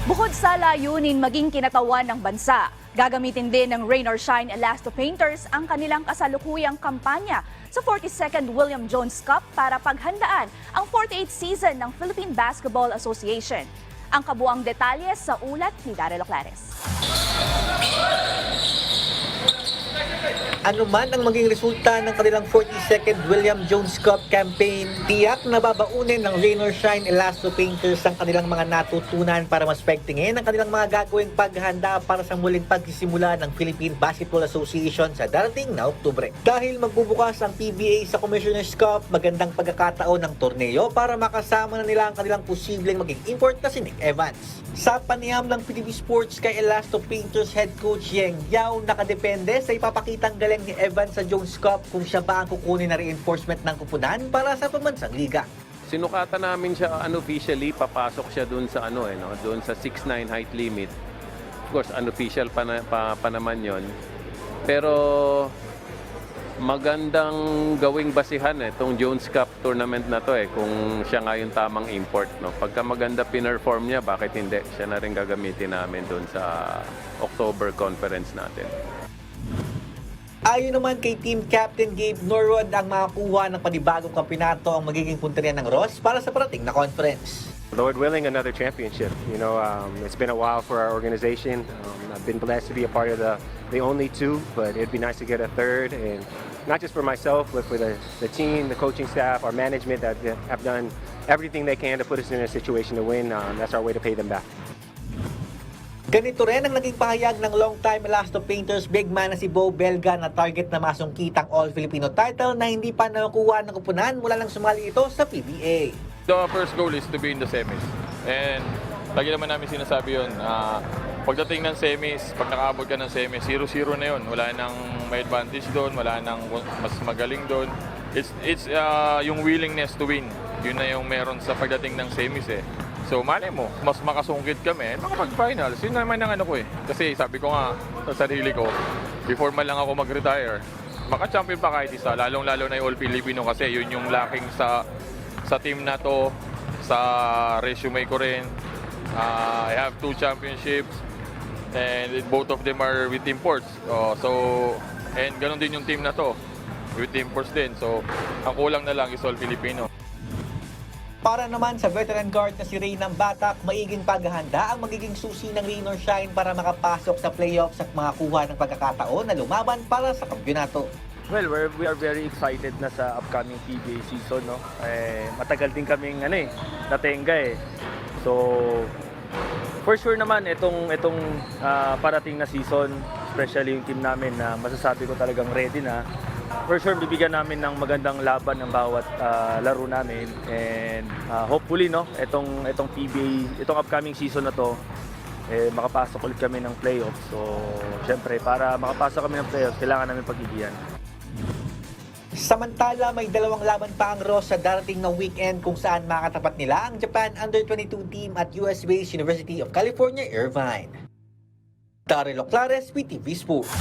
Bukod sa layunin maging kinatawan ng bansa, gagamitin din ng Rain or Shine Elasto Painters ang kanilang kasalukuyang kampanya sa 42nd William Jones Cup para paghandaan ang 48th season ng Philippine Basketball Association. Ang kabuang detalye sa ulat ni Daryl Oclares. Ano man ang maging resulta ng kanilang 42nd William Jones Cup campaign, tiyak na babaunin ng Rain or Shine Elasto Painters ang kanilang mga natutunan para mas pegtingin ang kanilang mga gagawing paghahanda para sa muling pagsisimula ng Philippine Basketball Association sa darating na Oktubre. Dahil magbubukas ang PBA sa Commissioner's Cup, magandang pagkakataon ng torneo para makasama na nila ang kanilang posibleng maging import na si Nick Evans. Sa panayam ng PTV Sports kay Elasto Painters Head Coach Yeng Yao, nakadepende sa ipapakitang galing ni Evans sa Jones Cup kung siya ba ang kukunin na reinforcement ng kupunan para sa pambansang liga. Sinukatan namin siya unofficially, papasok siya doon sa doon sa 6'9" height limit. Of course, unofficial pa naman 'yon. Pero magandang gawing basihan itong Jones Cup tournament na to kung siya nga yung tamang import, no. Pagka maganda pinerform niya, bakit hindi? Siya na rin gagamitin namin doon sa October conference natin. Ayon naman kay Team Captain Gabe Norwood, ang makakuha ng panibagong kampyonato ang magiging punteriya ng Ross para sa parating na conference. Lord willing, another championship. It's been a while for our organization. I've been blessed to be a part of the only two, but it'd be nice to get a third. And not just for myself, but for the team, the coaching staff, our management that have done everything they can to put us in a situation to win. That's our way to pay them back. Ganito rin ang naging pahayag ng long-time Elasto Painters big man na si Bo Belga na target na masungkitang All-Filipino title na hindi pa nakukuha ng kupunan mula lang sumali ito sa PBA. The first goal is to be in the semis. And lagi naman namin sinasabi yun, pagdating ng semis, pag nakaabot ka ng semis, 0-0 na yun. Wala nang may advantage doon, wala nang mas magaling doon. It's yung willingness to win. Yun na yung meron sa pagdating ng semis So malay mo, mas makasungkit kami, makapag-finals. Yun naman ang ko Kasi sabi ko nga sa sarili ko, before man lang ako mag-retire, maka-champion pa kahit isa. Lalong-lalo na yung All-Filipino kasi yun yung lacking sa team na to, sa resume ko rin. I have 2 championships and both of them are with imports. And ganun din yung team na to, with imports din. So ang kulang na lang is All-Filipino. Para naman sa veteran guard na si Ray ng Batak, maiging paghahanda ang magiging susi ng Rain or Shine para makapasok sa playoffs at makakuha ng pagkakataon na lumaban para sa kampyonato. Well, we are very excited na sa upcoming PBA season, no. Matagal din kaming natenga So for sure naman itong parating na season, especially yung team namin na masasabi ko talagang ready na. For sure bibigyan namin ng magandang laban ng bawat laro namin, and hopefully itong PBA, itong upcoming season na to makapasok ulit kami ng playoffs. So syempre para makapasok kami ng playoffs, kailangan namin paghigiyan. Samantala, may 2 laban pa ang Ross sa darating na weekend kung saan makatapat nila ang Japan Under-22 team at US-based University of California, Irvine. Daryl Oclares, PTV Sports.